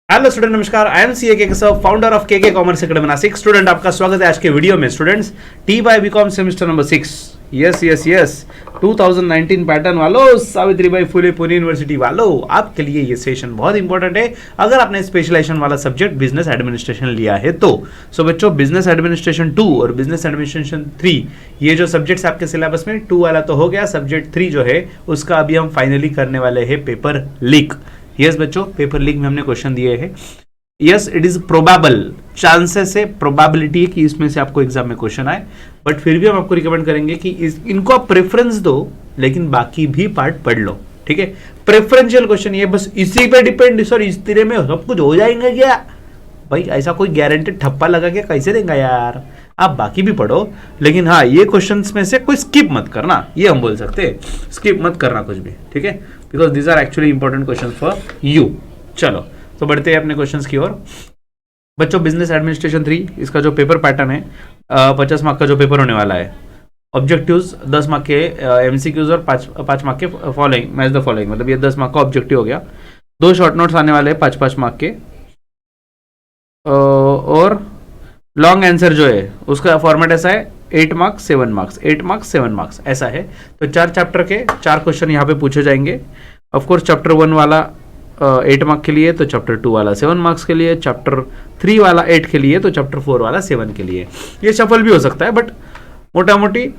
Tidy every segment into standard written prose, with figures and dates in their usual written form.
Hello student, नमस्कार। आई am C K sir, founder of K commerce academy Nashik. Student, आपका स्वागत है आज के वीडियो में। Students, T Y BCom semester number 6, yes 2019 pattern वालों, सावित्रीबाई फुले पुणे यूनिवर्सिटी वालों, आपके लिए ये सेशन बहुत इंपॉर्टेंट है अगर आपने स्पेशलाइजेशन वाला सब्जेक्ट बिजनेस एडमिनिस्ट्रेशन लिया है तो। सो बच्चों, बिजनेस एडमिनिस्ट्रेशन 2 और बिजनेस एडमिनिस्ट्रेशन 3 ये जो सब्जेक्ट्स आपके सिलेबस में 2 वाला तो हो गया, सब्जेक्ट 3 जो है उसका अभी हम फाइनली करने वाले हैं पेपर लीक। यस बच्चों, पेपर लीक में हमने क्वेश्चन दिए हैं। Yes, it is probable, chances है, प्रोबेबिलिटी है कि इसमें से आपको एग्जाम में क्वेश्चन आए, बट फिर भी हम आपको रिकमेंड करेंगे कि इनको आप प्रेफरेंस दो, लेकिन बाकी भी पार्ट पढ़ लो। ठीक है, प्रेफरेंशियल क्वेश्चन ये बस इसी पे डिपेंड, सर इस तरह में सब कुछ हो जाएगा क्या? भाई ऐसा कोई गारंटेड ठप्पा लगा के कैसे देगा यार? आप बाकी भी पढ़ो, लेकिन हाँ, ये क्वेश्चंस में से कोई स्किप मत करना, ये हम बोल सकते हैं, स्किप मत करना कुछ भी। ठीक है, because these are actually important question for you. चलो तो बढ़ते हैं अपने क्वेश्चंस की ओर। बच्चों, बिजनेस एडमिनिस्ट्रेशन 3 इसका जो पेपर पैटर्न है, 50 मार्क का जो पेपर होने वाला है। ऑब्जेक्टिव्स 10 मार्क के, एमसीक्यूज और 5 मार्क के फॉलोइंग, मैच द फॉलोइंग, मतलब ये 10 मार्क का ऑब्जेक्टिव हो गया। 2 शॉर्ट नोट्स आने वाले हैं 5-5 मार्क के, और लॉन्ग आंसर जो है उसका फॉर्मेट ऐसा है 8 मार्क्स 7 मार्क्स, 8 मार्क्स 7 मार्क्स ऐसा है। तो 4 चैप्टर के 4 क्वेश्चन यहाँ पे पूछे जाएंगे। ऑफकोर्स चैप्टर 1 वाला 8 मार्क के लिए, तो चैप्टर 2 वाला 7 मार्क्स के लिए, चैप्टर 3 वाला 8 के लिए, तो चैप्टर 4 वाला 7 के लिए। ये सफल भी हो सकता है, बट मोटा मोटी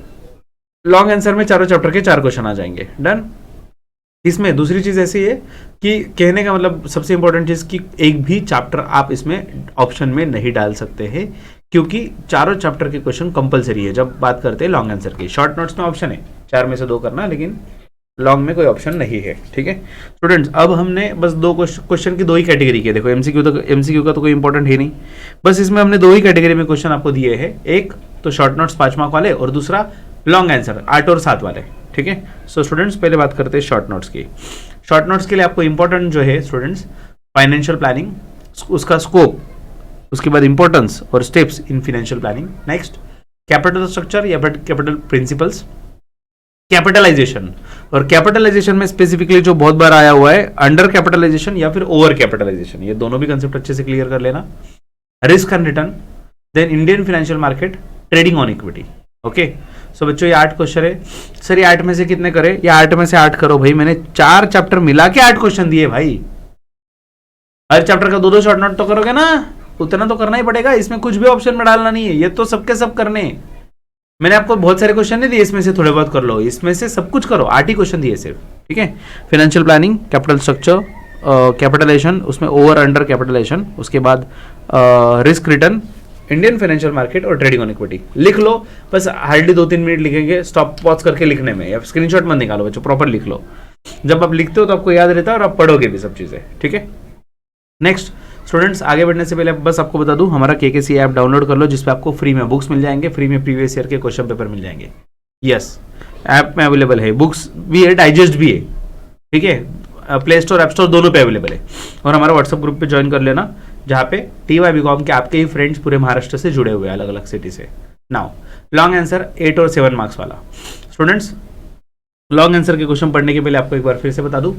लॉन्ग आंसर में चारों चैप्टर के 4 क्वेश्चन आ जाएंगे। डन। इसमें दूसरी चीज ऐसी है कि कहने का मतलब सबसे इंपॉर्टेंट चीज कि एक भी चैप्टर आप इसमें ऑप्शन में नहीं डाल सकते हैं, क्योंकि चारों चैप्टर के क्वेश्चन कंपलसरी है जब बात करते हैं लॉन्ग आंसर की। शॉर्ट नोट्स में ऑप्शन है 4 में से 2 करना, लेकिन लॉन्ग में कोई ऑप्शन नहीं है। ठीक है स्टूडेंट्स, अब हमने बस 2 क्वेश्चन की 2 ही कैटेगरी की। देखो एमसीक्यू का तो कोई इंपॉर्टेंट है नहीं, बस इसमें हमने 2 ही कैटेगरी में क्वेश्चन आपको दिए हैं। एक तो शॉर्ट नोट्स 5 मार्क वाले, और दूसरा लॉन्ग आंसर 8 और 7 वाले। ठीक है, सो स्टूडेंट्स पहले बात करते हैं शॉर्ट नोट्स की। शॉर्ट नोट्स के लिए आपको इंपॉर्टेंट जो है स्टूडेंट्स, फाइनेंशियल प्लानिंग, उसका स्कोप, उसके बाद इंपॉर्टेंस और steps in financial planning. Next, capital structure या फिर कैपिटल प्रिंसिपल्स, कैपिटलाइजेशन, और कैपिटलाइजेशन में स्पेसिफिकली जो बहुत बार आया हुआ है अंडर कैपिटलाइजेशन या फिर ओवर कैपिटलाइजेशन, ये दोनों भी कंसेप्ट अच्छे से क्लियर कर लेना। Risk and return, then Indian financial market, trading on equity. Okay, so बच्चों ये 8 क्वेश्चन है। सर ये 8 में से कितने करे? या 8 में से 8 करो भाई, मैंने 4 चैप्टर मिला के 8 क्वेश्चन दिए भाई। हर चैप्टर का 2-2 शॉर्ट नोट तो करोगे ना, उतना तो करना ही पड़ेगा। इसमें कुछ भी ऑप्शन में डालना नहीं है, ये तो सबके सब करने। मैंने आपको बहुत सारे क्वेश्चन नहीं दिए, इसमें से थोड़े बहुत कर लो, इसमें से सब कुछ करो। 8 ही क्वेश्चन दिए सिर्फ। ठीक है, financial planning, capital structure, capitalisation, उसमें ओवर अंडर कैपिटलाइजेशन, उसके बाद risk return, Indian financial market और ट्रेडिंग ऑन इक्विटी। लिख लो, बस हार्डली 2-3 मिनट लिखेंगे, स्टॉप पॉज करके लिखने में, या स्क्रीनशॉट मत निकालो बच्चों, प्रॉपर लिख लो। जब आप लिखते हो तो आपको याद रहता है और आप पढ़ोगे भी सब चीजें। ठीक है, नेक्स्ट स्टूडेंट्स, आगे बढ़ने से पहले बस आपको बता दूं, हमारा केकेसी ऐप डाउनलोड कर लो, जिसपे आपको फ्री में बुक्स मिल जाएंगे, फ्री में प्रीवियस ईयर के क्वेश्चन पेपर मिल जाएंगे। यस, ऐप में अवेलेबल है, बुक्स भी है, डाइजेस्ट भी है। ठीक है, प्ले स्टोर, ऐप स्टोर दोनों पे अवेलेबल है। और हमारा व्हाट्सएप ग्रुप पे ज्वाइन कर लेना, जहाँ पे TY-BCom के आपके ही फ्रेंड्स पूरे महाराष्ट्र से जुड़े हुए हैं, अलग अलग सिटी से। नाउ लॉन्ग आंसर 8 और 7 मार्क्स वाला। स्टूडेंट्स, लॉन्ग आंसर के क्वेश्चन पढ़ने के पहले आपको एक बार फिर से बता दूं,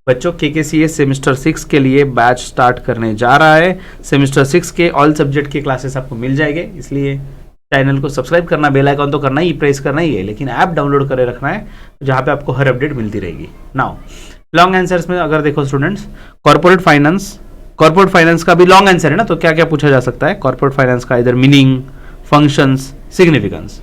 बच्चों KKCA सेमेस्टर 6 के लिए बैच स्टार्ट करने जा रहा है। सेमेस्टर 6 के ऑल सब्जेक्ट के क्लासेस आपको मिल जाएंगे, इसलिए चैनल को सब्सक्राइब करना, बेल आइकन तो करना ही, प्रेस करना ही है, लेकिन ऐप डाउनलोड करे रखना है, जहाँ पे आपको हर अपडेट मिलती रहेगी। नाउ लॉन्ग आंसर्स में अगर देखो स्टूडेंट्स, कॉर्पोरेट फाइनेंस का भी लॉन्ग आंसर है ना, तो क्या क्या पूछा जा सकता है कॉर्पोरेट फाइनेंस का? इधर मीनिंग, फंक्शंस, सिग्निफिकेंस।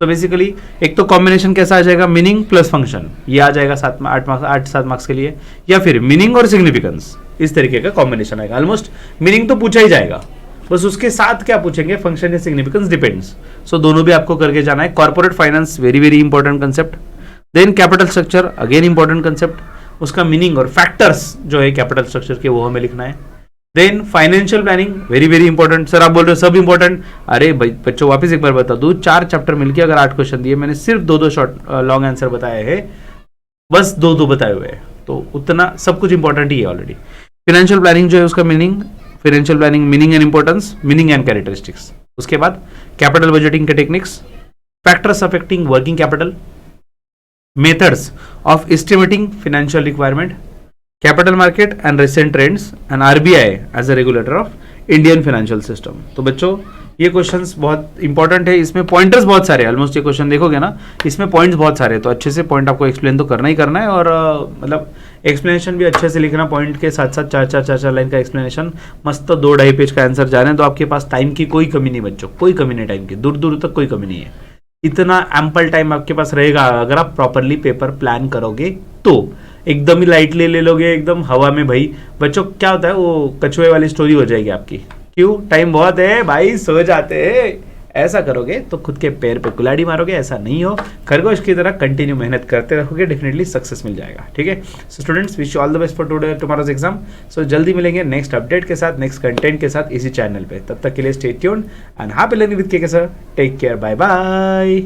तो बेसिकली एक तो कॉम्बिनेशन कैसा आ जाएगा, मीनिंग प्लस फंक्शन, ये आ जाएगा 8-7 मार्क्स के लिए, या फिर मीनिंग और सिग्निफिकेंस, इस तरीके का कॉम्बिनेशन आएगा। ऑलमोस्ट मीनिंग तो पूछा ही जाएगा, बस उसके साथ क्या पूछेंगे, फंक्शन या सिग्निफिकेंस, डिपेंड्स। सो दोनों भी आपको करके जाना है। Corporate finance very very important concept, then capital structure again important concept, उसका मीनिंग और फैक्टर्स जो है कैपिटल स्ट्रक्चर के वो हमें लिखना है। Then financial planning very very important. Sir आप बोल रहे हो सब इंपॉर्टेंट, अरे बच्चों वापस एक बार बता दूं, 4 चैप्टर मिलके अगर 8 क्वेश्चन दिए, मैंने सिर्फ 2-2 शॉर्ट लॉन्ग आंसर बताए हैं, बस 2-2 बताए हुए हैं, तो उतना सब कुछ इंपॉर्टेंट ही है ऑलरेडी। फाइनेंशियल प्लानिंग जो है उसका meaning, financial planning meaning and importance, meaning and characteristics. उसके बाद कैपिटल बजटिंग के techniques, factors affecting working capital, methods of estimating financial requirement, capital market and recent trends and RBI as a regulator of Indian financial system. तो बच्चों ये questions बहुत important है, इसमें pointers बहुत सारे हैं। ऑलमोस्ट ये क्वेश्चन देखोगे ना, इसमें पॉइंट्स बहुत सारे हैं, तो अच्छे से पॉइंट आपको एक्सप्लेन तो करना ही करना है, और मतलब एक्सप्लेनेशन भी अच्छे से लिखना, पॉइंट के साथ साथ चार लाइन का एक्सप्लेनेशन, मस्त 2-2.5 पेज का आंसर जा रहे हैं, तो आपके पास टाइम की कोई कमी नहीं बच्चों, कोई कमी नहीं टाइम की, दूर दूर तक कोई कमी नहीं है। इतना एम्पल टाइम आपके पास रहेगा अगर आप प्रॉपरली पेपर प्लान करोगे तो। एकदम ही लाइटली ले लोगे, एकदम हवा में भाई बच्चों, क्या होता है वो कछुए वाली स्टोरी हो जाएगी आपकी। क्यों? टाइम बहुत है भाई, सो जाते हैं। ऐसा करोगे तो खुद के पैर पे कुल्हाड़ी मारोगे, ऐसा नहीं हो। खरगोश की तरह कंटिन्यू मेहनत करते रहोगे, डेफिनेटली सक्सेस मिल जाएगा। ठीक है, so students, wish you all the best for tomorrow's exam. So जल्दी मिलेंगे नेक्स्ट अपडेट के साथ, नेक्स्ट कंटेंट के साथ इसी चैनल पे। तब तक के लिए stay tuned and happy learning with K sir. Take care, bye bye.